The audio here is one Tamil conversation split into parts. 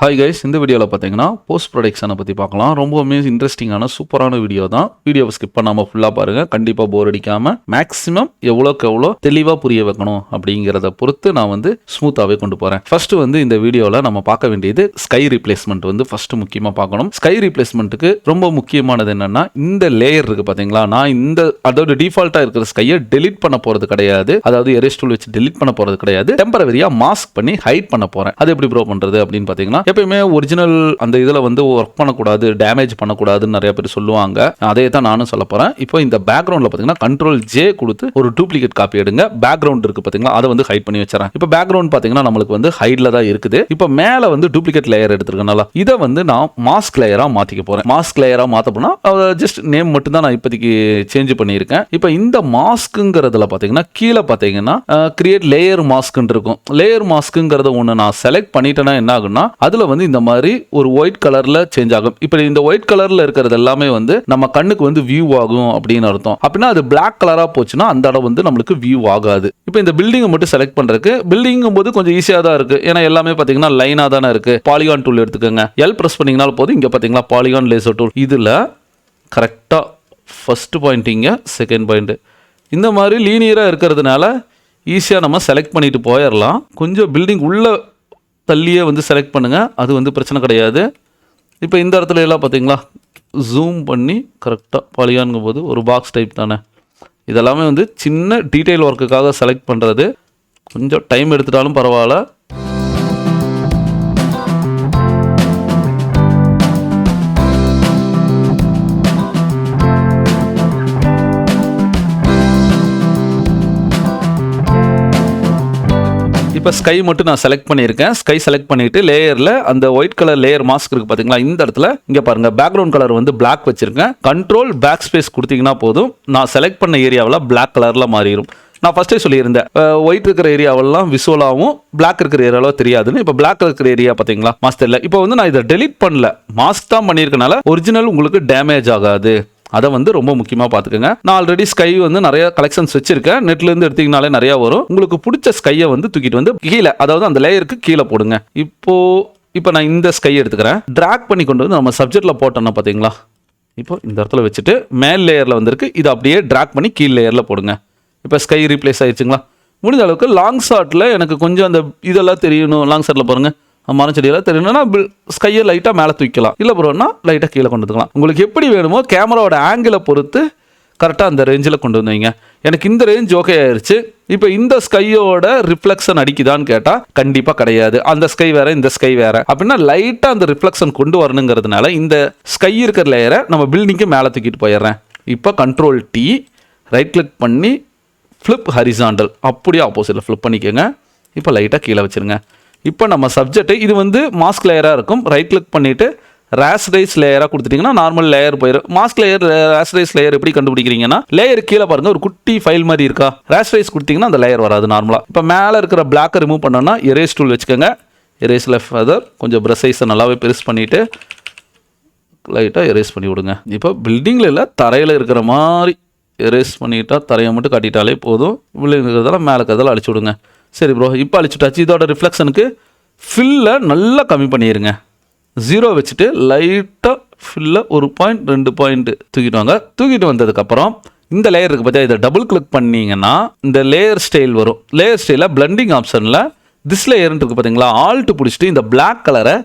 ஹாய் கைஸ், இந்த வீடியோவில் பார்த்தீங்கன்னா போஸ்ட் ப்ரொடக்ஷனை பற்றி பார்க்கலாம். ரொம்பவுமே இன்ட்ரெஸ்டிங்கான சூப்பரான வீடியோ தான். வீடியோவை ஸ்கிப் பண்ணாமல் ஃபுல்லாக பாருங்கள். கண்டிப்பாக போர் அடிக்காமல் மேக்ஸிமம் எவ்வளோக்கு எவ்வளோ தெளிவாக புரிய வைக்கணும் அப்படிங்கிறத பொறுத்து நான் ஸ்மூத்தாகவே கொண்டு போகிறேன். ஃபர்ஸ்ட் இந்த வீடியோவில் நம்ம பார்க்க வேண்டியது ஸ்கை ரீப்ளேஸ்மெண்ட் ஃபர்ஸ்ட் முக்கியமாக பார்க்கணும். ஸ்கை ரீப்ளேஸ்மெண்ட்டுக்கு ரொம்ப முக்கியமானது என்னன்னா, இந்த லேயர் இருக்குது பார்த்தீங்களா, நான் அதோட டிஃபால்ட்டாக இருக்கிற ஸ்கையை டெலிட் பண்ண போகிறது கிடையாது. அதாவது எரேஸ் டூல் வச்சு டெலிட் பண்ண போகிறது கிடையாது. டெம்பரவரியாக மாஸ்க் பண்ணி ஹைட் பண்ண போகிறேன். அது எப்படி ப்ரோ பண்ணுறது அப்படின்னு பார்த்தீங்கன்னா, எப்பயுமே ஒரிஜினல் அந்த இதில் ஒர்க் பண்ணக்கூடாது, டேமேஜ் பண்ணக்கூடாதுன்னு நிறைய பேர் சொல்லுவாங்க. அதே தான் நானும் சொல்ல போகிறேன். இப்போ இந்த பேக்ரவுண்டில் பார்த்தீங்கன்னா கண்ட்ரோல் ஜே கொடுத்து ஒரு டூப்ளிகேட் காப்பி எடுங்க. பேக்ரவுண்ட் இருக்குது பார்த்தீங்களா, அதை ஹைட் பண்ணி வச்சுறேன். இப்போ பேக்ரவுண்ட் பார்த்தீங்கன்னா நம்மளுக்கு ஹைட்ல தான் இருக்குது. இப்போ மேலே டூப்ளிகேட் லேயர் எடுத்துருக்கனால இதை நான் மாஸ்க் லேயராக மாற்றிக்க போகிறேன். மாஸ்க் லேயராக மாற்ற போனால் ஜஸ்ட் நேம் மட்டும் தான் நான் இப்போதைக்கு சேஞ்ச் பண்ணியிருக்கேன். இப்போ இந்த மாஸ்க்குங்கிறதுல பார்த்தீங்கன்னா கீழே பார்த்தீங்கன்னா கிரியேட் லேயர் மாஸ்க்னு இருக்கும். லேயர் மாஸ்க்குங்கிறத ஒன்று நான் செலக்ட் பண்ணிட்டேன்னா என்ன ஆகும்னா, அதில் இந்த மாதிரி ஒரு ஒயிட் கலர்ல சேஞ்ச் ஆகும். இப்போ இந்த ஒயிட் கலர்ல இருக்கிறது எல்லாமே நம்ம கண்ணுக்கு வியூ ஆகும் அப்படின்னு அர்த்தம். அப்படின்னா அது பிளாக் கலரா போச்சுன்னா அந்த இடம் நம்மளுக்கு வியூ ஆகாது. இப்போ இந்த பில்டிங்கை மட்டும் செலக்ட் பண்றதுக்கு பில்டிங்கும் போது கொஞ்சம் ஈஸியாக தான் இருக்கு. ஏன்னா எல்லாமே பார்த்தீங்கன்னா லைனா தானே இருக்கு. பாலிகான் டூல் எடுத்துக்கோங்க. எல் பிரஸ் பண்ணீங்கனாலும் போதும். இங்க பார்த்தீங்களா பாலிகான் லேசர் டூல். இதுல கரெக்டா ஃபர்ஸ்ட் பாயிண்டிங்க, செகண்ட் பாயிண்ட் இந்த மாதிரி லீனியரா இருக்கிறதுனால ஈஸியாக நம்ம செலக்ட் பண்ணிட்டு போயிடலாம். கொஞ்சம் பில்டிங் உள்ள தள்ளியே செலக்ட் பண்ணுங்கள். அது பிரச்சனை கிடையாது. இப்போ இந்த இடத்துல எல்லாம் பார்த்தீங்களா ஜூம் பண்ணி கரெக்டாக பாலிகான்ங்கும் போது ஒரு பாக்ஸ் டைப் தானே. இதெல்லாமே சின்ன டீட்டெயில் ஒர்க்குக்காக செலக்ட் பண்ணுறது. கொஞ்சம் டைம் எடுத்துட்டாலும் பரவாயில்ல. இப்போ ஸ்கை மட்டும் நான் செலக்ட் பண்ணியிருக்கேன். ஸ்கை செலக்ட் பண்ணிட்டு லேயரில் அந்த ஒயிட் கலர் லேயர் மாஸ்க் இருக்குது பார்த்தீங்களா, இந்த இடத்துல இங்கே பாருங்கள் பேக்ரவுண்ட் கலர் பிளாக் வச்சுருக்கேன். கண்ட்ரோல் பேக் ஸ்பேஸ் கொடுத்தீங்கன்னா போதும், நான் செலக்ட் பண்ண ஏரியாவில் பிளாக் கலரில் மாறிடும். நான் ஃபர்ஸ்டே சொல்லியிருந்தேன், ஒயிட் இருக்கிற ஏரியாவெல்லாம் விசுவலாகவும் பிளாக் இருக்கிற ஏரியாவில் தெரியாதுன்னு. இப்போ பிளாக் இருக்கிற ஏரியா பார்த்தீங்களா மாஸ்க் இல்லை. இப்போ நான் இதை டெலிட் பண்ணல, மாஸ்க் தான் பண்ணியிருக்கனால ஒரிஜினல் உங்களுக்கு டேமேஜ் ஆகாது. அதை ரொம்ப முக்கியமாக பார்த்துக்கோங்க. நான் ஆல்ரெடி ஸ்கை நிறைய கலெக்ஷன்ஸ் வச்சிருக்கேன். நெட்லேருந்து எடுத்தீங்கனாலே நிறையா வரும். உங்களுக்கு பிடிச்ச ஸ்கையை தூக்கிட்டு கீழே, அதாவது அந்த லேயருக்கு கீழே போடுங்க. இப்போ நான் இந்த ஸ்கை எடுத்துக்கிறேன். ட்ராக் பண்ணி கொண்டு நம்ம சப்ஜெக்டில் போட்டோன்னா பார்த்தீங்களா, இப்போ இந்த இடத்துல வச்சுட்டு மேல் லேயரில் வந்திருக்கு. இதை அப்படியே ட்ராக் பண்ணி கீழ் லேயரில் போடுங்க. இப்போ ஸ்கை ரீப்ளேஸ் ஆயிடுச்சுங்களா. முடிஞ்ச அளவுக்கு லாங் ஷாட்டில் எனக்கு கொஞ்சம் அந்த இதெல்லாம் தெரியணும். லாங் ஷாட்டில் பாருங்கள், மரம் செடியெல்லாம் தெரியணும்னா ஸ்கையை லைட்டாக மேலே தூக்கலாம். இல்லை ப்ரோன்னா லைட்டாக கீழே கொண்டு வந்துக்கலாம். உங்களுக்கு எப்படி வேணுமோ கேமராவோட ஆங்கிளை பொறுத்து கரெக்டாக அந்த ரேஞ்சில் கொண்டு வந்துவீங்க. எனக்கு இந்த ரேஞ்ச் ஓகே ஆயிடுச்சு. இப்போ இந்த ஸ்கையோட ரிஃப்ளெக்ஷன் அடிக்குதான்னு கேட்டால் கண்டிப்பாக கிடையாது. அந்த ஸ்கை வேற, இந்த ஸ்கை வேற. அப்படின்னா லைட்டாக அந்த ரிஃப்ளெக்ஷன் கொண்டு வரணுங்கிறதுனால இந்த ஸ்கை இருக்கிற லேயரை நம்ம பில்டிங்க்கு மேலே தூக்கிட்டு போயிடுறேன். இப்போ கண்ட்ரோல் டி ரைட் கிளிக் பண்ணி ஃப்ளிப் ஹரிசாண்டல், அப்படியே ஆப்போசிட்டில் ஃப்ளிப் பண்ணிக்கோங்க. இப்போ லைட்டாக கீழே வச்சுருங்க. இப்போ நம்ம சப்ஜெக்ட் இது மாஸ்க் லேயராக இருக்கும். ரைட் கிளிக் பண்ணிவிட்டு ரேஸ்டைஸ் லேயராக கொடுத்துட்டிங்கன்னா நார்மல் லேயர் போயிடும். மாஸ்க் லேயர் ரேஸ்டைஸ் லேயர் எப்படி கண்டுபிடிக்கிறீங்கன்னா, லேயர் கீழே பாருங்கள் ஒரு குட்டி ஃபைல் மாதிரி இருக்கா. ரேஸ்டைஸ் கொடுத்தீங்கன்னா அந்த லேயர் வராது நார்மலாக. இப்போ மேலே இருக்கிற பிளாக்கை ரிமூவ் பண்ணோன்னா எரேஸ் டூல் வச்சுக்கோங்க. எரேஸில் ஃபர்தர் கொஞ்சம் ப்ரஷ் சைஸை நல்லாவே பெருசு பண்ணிவிட்டு லைட்டாக எரேஸ் பண்ணி விடுங்க. இப்போ பில்டிங்கில் இல்லை, தரையில் இருக்கிற மாதிரி எரேஸ் பண்ணிட்டா தரையை மட்டும் காட்டிட்டாலே போதும். இவ்வளோ இருக்கிறதெல்லாம் மேலே இருக்கிறதெல்லாம் அழிச்சு விடுங்க. சரி ப்ரோ, இப்போ அழிச்சுட்டாச்சு. இதோட ரிஃப்ளெக்ஷனுக்கு ஃபில்லை நல்லா கம்மி பண்ணிடுங்க. 0 வச்சுட்டு லைட்டாக ஃபில்லை 1 பாயிண்ட் 2 பாயிண்ட் தூக்கிட்டு வாங்க. தூக்கிட்டு வந்ததுக்கப்புறம் இந்த லேயர் இருக்குது பார்த்தா, இதை டபுள் கிளிக் பண்ணிங்கன்னா இந்த லேயர் ஸ்டைல் வரும். லேயர் ஸ்டைலில் பிளண்டிங் ஆப்ஷனில் திஸ் லேயர்னு இருக்குது பார்த்தீங்களா, ஆல்ட்டு பிடிச்சிட்டு இந்த பிளாக் கலரை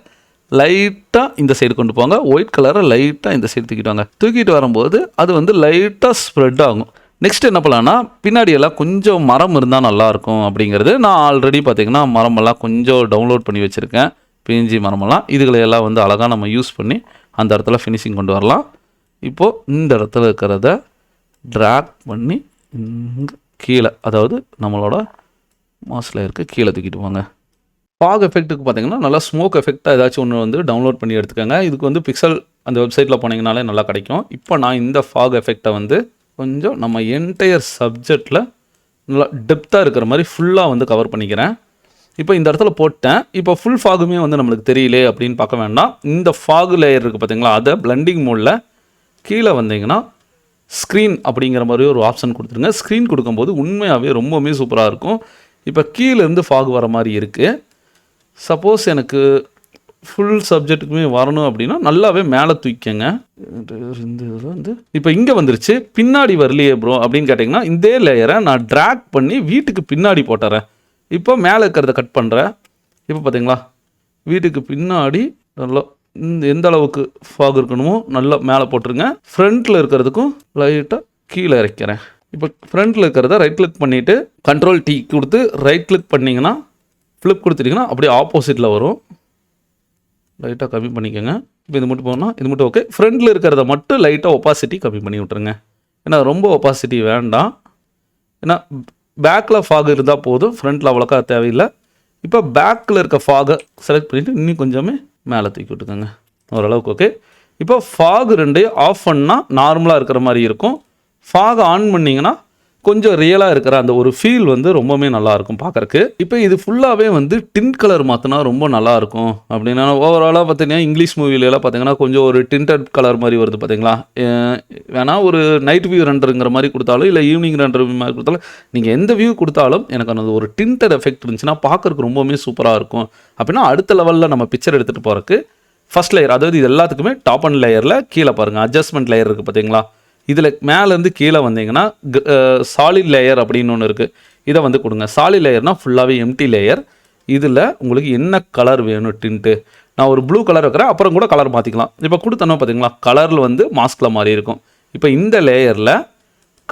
லைட்டாக இந்த சைடு கொண்டு போங்க. ஒயிட் கலரை லைட்டாக இந்த சைடு தூக்கிட்டு வாங்க. தூக்கிட்டு வரும்போது அது லைட்டாக ஸ்ப்ரெட் ஆகும். நெக்ஸ்ட் என்ன பண்ணலான்னா, பின்னாடி எல்லாம் கொஞ்சம் மரம் இருந்தால் நல்லாயிருக்கும் அப்படிங்கிறது. நான் ஆல்ரெடி பார்த்தீங்கன்னா மரமெல்லாம் கொஞ்சம் டவுன்லோட் பண்ணி வச்சுருக்கேன். பிஎன்ஜி மரமெல்லாம் இதுகளையெல்லாம் அழகாக நம்ம யூஸ் பண்ணி அந்த இடத்துல ஃபினிஷிங் கொண்டு வரலாம். இப்போது இந்த இடத்துல இருக்கிறத ட்ராக் பண்ணி கீழே, அதாவது நம்மளோட மாஸ்க் லேயருக்கு கீழே தூக்கிட்டு வாங்க. ஃபாக் எஃபெக்ட்டுக்கு பார்த்தீங்கன்னா நல்லா ஸ்மோக் எஃபெக்டாக ஏதாச்சும் ஒன்று டவுன்லோட் பண்ணி எடுத்துக்கோங்க. இதுக்கு பிக்சல் அந்த வெப்சைட்டில் போனீங்கனாலே நல்லா கிடைக்கும். இப்போ நான் இந்த ஃபாக் எஃபெக்டை கொஞ்சம் நம்ம என்டையர் சப்ஜெக்டில் நல்லா டெப்த்தாக இருக்கிற மாதிரி ஃபுல்லாக கவர் பண்ணிக்கிறேன். இப்போ இந்த இடத்துல போட்டேன். இப்போ ஃபுல் ஃபாகுமே நம்மளுக்கு தெரியலே அப்படின்னு பார்க்க வேண்டாம். இந்த ஃபாக் லேயர் இருக்குது பார்த்தீங்களா, அதை பிளண்டிங் மோடில் கீழே வந்தீங்கன்னா ஸ்க்ரீன் அப்படிங்கிற மாதிரி ஒரு ஆப்ஷன் கொடுத்துருங்க. ஸ்க்ரீன் கொடுக்கும்போது உண்மையாகவே ரொம்பவுமே சூப்பராக இருக்கும். இப்போ கீழேருந்து ஃபாக் வர மாதிரி இருக்குது. சப்போஸ் எனக்கு ஃபுல் சப்ஜெக்ட்டுக்குமே வரணும் அப்படின்னா நல்லாவே மேலே தூக்கிக்கங்க. இந்த இதில் வந்து இப்போ இங்கே வந்துருச்சு, பின்னாடி வரலையே ப்ரோ அப்படின்னு கேட்டிங்கன்னா, இதே லேயரை நான் ட்ராக் பண்ணி வீட்டுக்கு பின்னாடி போட்டுறேன். இப்போ மேலே இருக்கிறத கட் பண்ணுறேன். இப்போ பார்த்தீங்களா, வீட்டுக்கு பின்னாடி நல்லா எந்த அளவுக்கு ஃபாக் இருக்கணுமோ நல்லா மேலே போட்டுருங்க. ஃப்ரண்ட்டில் இருக்கிறதுக்கும் லைட்டாக கீழே இறக்கிறேன். இப்போ ஃப்ரண்ட்டில் இருக்கிறத ரைட் கிளிக் பண்ணிவிட்டு கண்ட்ரோல் T கொடுத்து ரைட் கிளிக் பண்ணிங்கன்னா, ஃப்ளிப் கொடுத்துட்டிங்கன்னா அப்படியே ஆப்போசிட்டில் வரும். லைட்டாக கம்மி பண்ணிக்கோங்க. இப்போ இது மட்டும் போனால் இது மட்டும் ஓகே. ஃப்ரண்ட்டில் இருக்கிறத மட்டும் லைட்டாக ஒப்பாசிட்டி கம்மி பண்ணி விட்ருங்க. ஏன்னா ரொம்ப ஒப்பாசிட்டி வேண்டாம். ஏன்னா பேக்கில் ஃபாக் இருந்தால் போதும், ஃப்ரண்ட்டில் அவ்வளோக்கா தேவையில்லை. இப்போ பேக்கில் இருக்க ஃபாகை செலக்ட் பண்ணிவிட்டு இன்னும் கொஞ்சமே மேலே தூக்கி விட்டுக்கோங்க. ஓரளவுக்கு ஓகே. இப்போ ஃபாக் 2 ஆஃப் பண்ணால் நார்மலாக இருக்கிற மாதிரி இருக்கும். ஃபாக் ஆன் பண்ணிங்கன்னா கொஞ்சம் ரியலாக இருக்கிற அந்த ஒரு ஃபீல் வந்து ரொம்பவே நல்லாயிருக்கும் பார்க்குறக்கு. இப்போ இது ஃபுல்லாகவே வந்து டின்ட் கலர் மாற்றினா ரொம்ப நல்லாயிருக்கும் அப்படின்னா, ஓவராலாக பார்த்தீங்கன்னா இங்கிலீஷ் மூவிலெலாம் பார்த்தீங்கன்னா கொஞ்சம் ஒரு டின்டட் கலர் மாதிரி வருது பார்த்தீங்களா. வேணா ஒரு நைட் வியூ ரெண்டருங்கிற மாதிரி கொடுத்தாலும் இல்லை ஈவினிங் ரெண்டர் மாதிரி கொடுத்தாலும், நீங்கள் எந்த வியூ கொடுத்தாலும் எனக்கு அந்த ஒரு டின்டட் எஃபெக்ட் இருந்துச்சுன்னா பார்க்குறக்கு ரொம்பவுமே சூப்பராக இருக்கும். அப்படின்னா அடுத்த லெவலில் நம்ம பிக்சர் எடுத்துகிட்டு போகிறக்கு ஃபஸ்ட் லேயர், அதாவது இது எல்லாத்துக்குமே டாப் அண்ட் லேயரில் கீழே பாருங்கள் அட்ஜஸ்ட்மெண்ட் லேயர் இருக்குது பார்த்தீங்களா. இதில் மேலேருந்து கீழே வந்தீங்கன்னா சாலிட் லேயர் அப்படின்னு ஒன்று இருக்குது. இதை வந்து கொடுங்க. சாலிட் லேயர்னால் ஃபுல்லாகவே எம்டி லேயர். இதில் உங்களுக்கு என்ன கலர் வேணும் டின்ட்டு, நான் ஒரு ப்ளூ கலர் வைக்கிறேன், அப்புறம் கூட கலர் மாற்றிக்கலாம். இப்போ கொடுத்தோன்னா பார்த்தீங்களா கலரில் வந்து மாஸ்கில் மாதிரி இருக்கும். இப்போ இந்த லேயரில்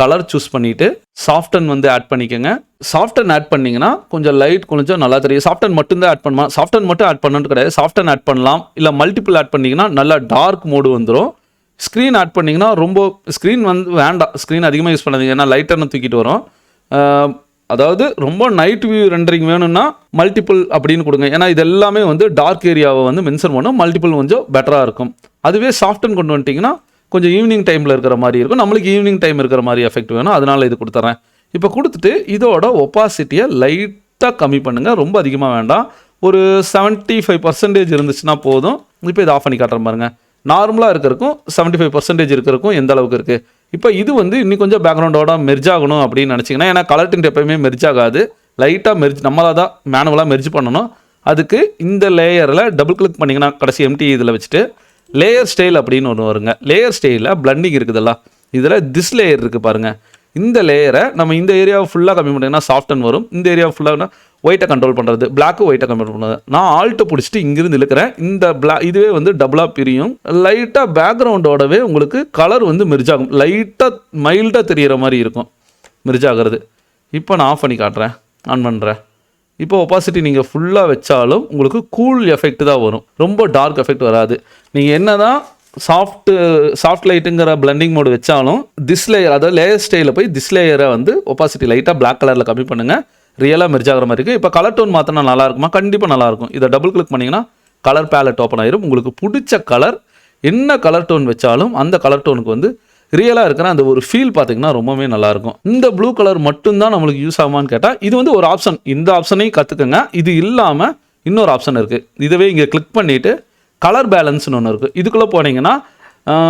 கலர் சூஸ் பண்ணிவிட்டு சாஃப்டன் வந்து ஆட் பண்ணிக்கோங்க. சாஃப்டன் ஆட் பண்ணிங்கன்னா கொஞ்சம் லைட் கொஞ்சம் நல்லா தெரியும். சாஃப்டன் மட்டும்தான் ஆட் பண்ணலாம், சாஃப்டன் மட்டும் ஆட் பண்ணணும் கிடையாது, சாஃப்டன் ஆட் பண்ணலாம். இல்லை மல்டிபிள் ஆட் பண்ணிங்கன்னா நல்லா டார்க் மோடு வந்துடும். ஸ்க்ரீன் ஆட் பண்ணிங்கன்னா ரொம்ப ஸ்க்ரீன் வந்து வேண்டாம், ஸ்க்ரீன் அதிகமாக யூஸ் பண்ணாதீங்க, ஏன்னா லைட்டர்னு தூக்கிட்டு வரும். அதாவது ரொம்ப நைட் வியூ ரெண்டரிங் வேணும்னா மல்டிபிள் அப்படின்னு கொடுங்க. ஏன்னா இது எல்லாமே வந்து டார்க் ஏரியாவை வந்து மென்ஷன் பண்ணும். மல்டிபிள் கொஞ்சம் பெட்டராக இருக்கும். அதுவே சாஃப்டன் கொண்டு வந்துட்டிங்கன்னா கொஞ்சம் ஈவினிங் டைமில் இருக்கிற மாதிரி இருக்கும். நம்மளுக்கு ஈவினிங் டைம் இருக்கிற மாதிரி எஃபெக்ட் வேணும், அதனால் இது கொடுத்துட்றேன். இப்போ கொடுத்துட்டு இதோட ஒப்பாசிட்டியை லைட்டாக கம்மி பண்ணுங்கள், ரொம்ப அதிகமாக வேண்டாம். ஒரு 75% இருந்துச்சுன்னா போதும். இப்போ இதை ஆஃப் பண்ணி காட்டுறேன் பாருங்க. நார்மலாக இருக்கிறக்கும் 75% இருக்கிறக்கும் எந்த அளவுக்கு இருக்குது. இப்போ இது வந்து இன்னும் கொஞ்சம் பேக்ரவுண்டோட மெர்ஜ் ஆகணும் அப்படின்னு நினச்சிங்கன்னா, ஏன்னா கலர் டிண்ட் எப்போயுமே மெர்ஜ் ஆகாது, லைட்டாக மெர்ஜ் நம்மளாக தான் மேனுவலாக மெர்ஜ் பண்ணணும். அதுக்கு இந்த லேயரில் டபுள் கிளிக் பண்ணிங்கன்னா கடைசி எம்டி இதில் வச்சுட்டு லேயர் ஸ்டைல் அப்படின்னு ஒன்று வருங்க. லேயர் ஸ்டைலில் பிளண்டிங் இருக்குதுல்ல, இதில் திஸ் லேயர் இருக்குது பாருங்கள். இந்த லேயரை நம்ம இந்த ஏரியாவை ஃபுல்லாக கம்மி பண்ணிங்கன்னா சாஃப்டன் வரும். இந்த ஏரியாவை ஃபுல்லாக ஒயிட்டை கண்ட்ரோல் பண்ணுறது, பிளாக்கு ஒயிட்டை கண்ட்ரோல் பண்ணுறது. நான் ஆல்ட்டை பிடிச்சிட்டு இங்கிருந்து இழுக்கிறேன். இந்த இதுவே வந்து டபுளாக பிரியும். லைட்டாக பேக்ரவுண்டோடவே உங்களுக்கு கலர் வந்து மெர்ஜ் ஆகும், லைட்டாக மைல்டாக தெரிகிற மாதிரி இருக்கும் மெர்ஜ் ஆகிறது. இப்போ நான் ஆஃப் பண்ணி காட்டுறேன், ஆன் பண்ணுறேன். இப்போ ஒப்பாசிட்டி நீங்கள் ஃபுல்லாக வச்சாலும் உங்களுக்கு கூல் எஃபெக்ட் தான் வரும், ரொம்ப டார்க் எஃபெக்ட் வராது. நீங்கள் என்ன தான் சாஃப்ட் லைட்டுங்கிற பிளண்டிங் மோடு வச்சாலும் திஸ் லேயர், அதாவது லேயர் ஸ்டைலில் போய் திஸ் லேயரை வந்து ஒப்பாசிட்டி லைட்டாக பிளாக் கலரில் கம்மி பண்ணுங்கள், ரியலாக மெர்ஜ் ஆகிற மாதிரி இருக்குது. இப்போ கலர் டோன் மாற்றினா நல்லா இருக்குமா? கண்டிப்பாக நல்லாயிருக்கும். இதை டபுள் கிளிக் பண்ணிங்கன்னா கலர் பேலட் ஓப்பன் ஆயிரும். உங்களுக்கு பிடிச்ச கலர் என்ன கலர் டோன் வச்சாலும் அந்த கலர் டோனுக்கு வந்து ரியலாக இருக்கிற அந்த ஒரு ஃபீல் பார்த்தீங்கன்னா ரொம்பவே நல்லாயிருக்கும். இந்த ப்ளூ கலர் மட்டும்தான் நம்மளுக்கு யூஸ் ஆகுமான்னு கேட்டால் இது வந்து ஒரு ஆப்ஷன், இந்த ஆப்ஷனையும் கற்றுக்குங்க. இது இல்லாமல் இன்னொரு ஆப்ஷன் இருக்குது. இதுவே இங்கே கிளிக் பண்ணிவிட்டு கலர் பேலன்ஸ்னு ஒன்று இருக்குது. இதுக்குள்ளே போனீங்கன்னா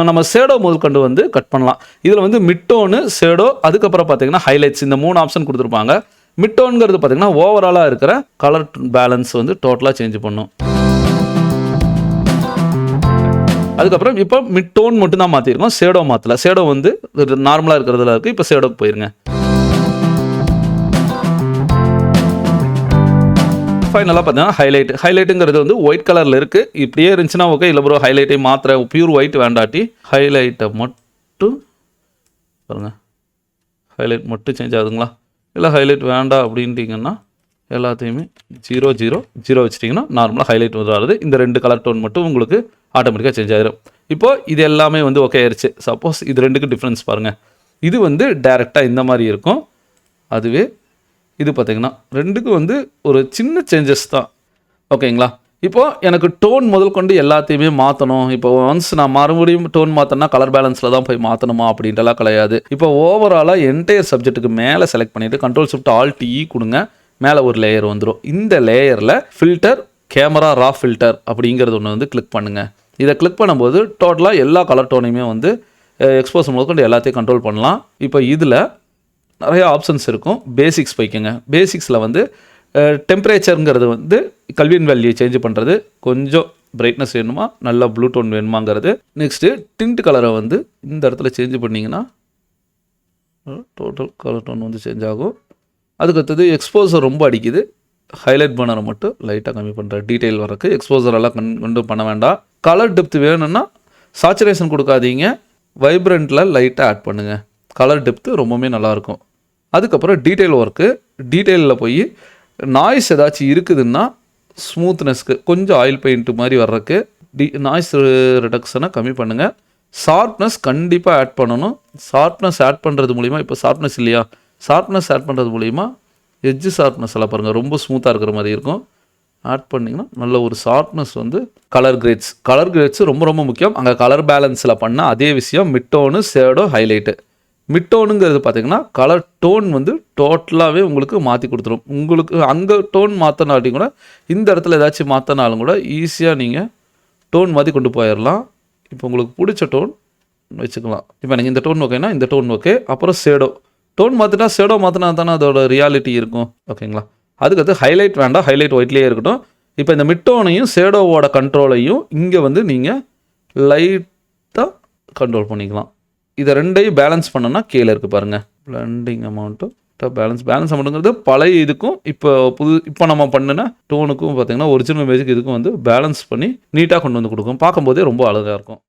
நம்ம ஷேடோ முதல் கொண்டு வந்து கட் பண்ணலாம். இதில் வந்து மிட்டோனு, ஷேடோ, அதுக்கப்புறம் பார்த்தீங்கன்னா ஹைலைட்ஸ், இந்த 3 ஆப்ஷன் கொடுத்துருப்பாங்க. மிட்டோன்கிறது பார்த்தீங்கன்னா ஓவராலாக இருக்கிற கலர் பேலன்ஸ் வந்து டோட்டலாக சேஞ்ச் பண்ணும். அதுக்கப்புறம் இப்போ மிட்டோன் மட்டும் தான் மாற்றிருக்கோம், ஷேடோ மாற்றல. ஷேடோ வந்து நார்மலாக இருக்கிறதுல இருக்குது. இப்போ ஷேடோக்கு போயிருங்க. ஃபைனலாக பார்த்தீங்கன்னா ஹைலைட்டுங்கிறது வந்து ஒயிட் கலரில் இருக்குது. இப்படியே இருந்துச்சுன்னா ஓகே, இல்லை ப்ரோ ஹைலைட்டை மாத்திர பியூர் ஒயிட் வேண்டாட்டி ஹைலைட்டை மட்டும் பாருங்கள், ஹைலைட் மட்டும் சேஞ்ச் ஆகுதுங்களா? இல்லை ஹைலைட் வேண்டாம் அப்படின்ட்டிங்கன்னா எல்லாத்தையுமே 0 வச்சிட்டிங்கன்னா நார்மலாக ஹைலைட் வருது. இந்த 2 கலர் டோன் மட்டும் உங்களுக்கு ஆட்டோமேட்டிக்காக சேஞ்ச் ஆகிடும். இப்போது இது எல்லாமே வந்து ஓகே ஆயிடுச்சு. சப்போஸ் இது 2க்கு டிஃப்ரென்ஸ் பாருங்கள். இது வந்து டைரெக்டாக இந்த மாதிரி இருக்கும், அதுவே இது பார்த்திங்கன்னா 2க்கும் வந்து ஒரு சின்ன சேஞ்சஸ் தான். ஓகேங்களா? இப்போது எனக்கு டோன் முதல் கொண்டு எல்லாத்தையுமே மாற்றணும். இப்போ ஒன்ஸ் நான் மறுபடியும் டோன் மாற்றினா கலர் பேலன்ஸில் தான் போய் மாற்றணுமா அப்படின்ட்டுலாம் கிடையாது. இப்போ ஓவராலாக என்டையர் சப்ஜெக்ட்டுக்கு மேலே செலக்ட் பண்ணிவிட்டு Ctrl+Alt+E கொடுங்க. மேலே ஒரு லேயர் வந்துடும். இந்த லேயரில் ஃபில்டர், கேமரா ரா ஃபில்டர் அப்படிங்கிறது ஒன்று வந்து கிளிக் பண்ணுங்கள். இதை கிளிக் பண்ணும்போது டோட்டலாக எல்லா கலர் டோனையுமே வந்து எக்ஸ்போஸ் முதற்கொண்டு எல்லாத்தையும் கண்ட்ரோல் பண்ணலாம். இப்போ இதில் நிறைய ஆப்ஷன்ஸ் இருக்கும். பேசிக்ஸ் போய்க்குங்க. பேசிக்ஸில் வந்து டெம்பரேச்சருங்கிறது வந்து கல்வின் வேல்யூ சேஞ்ச் பண்ணுறது, கொஞ்சம் பிரைட்னஸ் வேணுமா, நல்ல ப்ளூ டோன் வேணுமாங்கிறது. நெக்ஸ்ட்டு டிண்ட் கலரை வந்து இந்த இடத்துல சேஞ்ச் பண்ணிங்கன்னா டோட்டல் கலர் டோன் வந்து சேஞ்ச் ஆகும். அதுக்கடுத்தது எக்ஸ்போசர் ரொம்ப அடிக்குது, ஹைலைட் பண்ணரை மட்டும் லைட்டாக கம்மி பண்ணுறேன். டீட்டெயில் வரக்கு எக்ஸ்போசரெல்லாம் கொண்டு பண்ண வேண்டாம். கலர் டெப்த் வேணும்னா சாச்சுரேஷன் கொடுக்காதீங்க, வைப்ரண்ட்டில் லைட்டாக ஆட் பண்ணுங்கள். கலர் டெப்த்து ரொம்பவுமே நல்லாயிருக்கும். அதுக்கப்புறம் டீட்டெயில் ஒர்க்கு. டீட்டெயிலில் போய் நாய்ஸ் ஏதாச்சும் இருக்குதுன்னா ஸ்மூத்னஸ்க்கு கொஞ்சம் ஆயில் பெயிண்ட் மாதிரி வர்றதுக்கு நாய்ஸ் ரிடக்ஷனை கம்மி பண்ணுங்கள். ஷார்ப்னஸ் கண்டிப்பாக ஆட் பண்ணணும். ஷார்ப்னஸ் ஆட் பண்ணுறது மூலிமா, இப்போ ஷார்ப்னஸ் இல்லையா, ஷார்ப்னஸ் ஆட் பண்ணுறது மூலிமா எட்ஜு ஷார்ப்னஸ் எல்லாம் பாருங்கள் ரொம்ப ஸ்மூத்தாக இருக்கிற மாதிரி இருக்கும். ஆட் பண்ணிங்கன்னா நல்ல ஒரு ஷார்ப்னஸ் வந்து. கலர் கிரேட்ஸ் ரொம்ப ரொம்ப முக்கியம். அங்கே கலர் பேலன்ஸில் பண்ணால் அதே விஷயம் mid tone, shadow, highlight. Mid டோனுங்கிறது பார்த்தீங்கன்னா கலர் டோன் வந்து டோட்டலாகவே உங்களுக்கு மாற்றி கொடுத்துரும். உங்களுக்கு அங்கே டோன் மாற்றினாட்டி கூட இந்த இடத்துல ஏதாச்சும் மாற்றினாலும் கூட ஈஸியாக நீங்கள் டோன் மாற்றி கொண்டு போயிடலாம். இப்போ உங்களுக்கு பிடிச்ச டோன் வச்சுக்கலாம். இப்போ எனக்கு இந்த டோன் ஓகேனா இந்த டோன் ஓகே. அப்புறம் ஷேடோ டோன் மாற்றினா ஷேடோ மாற்றினா தானே அதோட ரியாலிட்டி இருக்கும். ஓகேங்களா. அதுக்கடுத்து ஹைலைட் வேண்டாம், ஹைலைட் ஒயிட்லேயே இருக்கட்டும். இப்போ இந்த மிட் டோனையும் ஷேடோவோட கண்ட்ரோலையும் இங்கே வந்து நீங்கள் லைட்டாக கண்ட்ரோல் பண்ணிக்கலாம். இதை ரெண்டையும் பேலன்ஸ் பண்ணோன்னா கீழே இருக்குது பாருங்கள், பிளண்டிங் அமௌண்ட்டும் பேலன்ஸ் அமௌண்ட்டுங்கிறது பழைய இதுக்கும் இப்போ நம்ம பண்ணின டோனுக்கும் பார்த்தீங்கன்னா ஒரிஜினல் இமேஜுக்கு இதுக்கும் வந்து பேலன்ஸ் பண்ணி நீட்டாக கொண்டு வந்து கொடுக்கும். பார்க்கும்போதே ரொம்ப அழகாக இருக்கும்.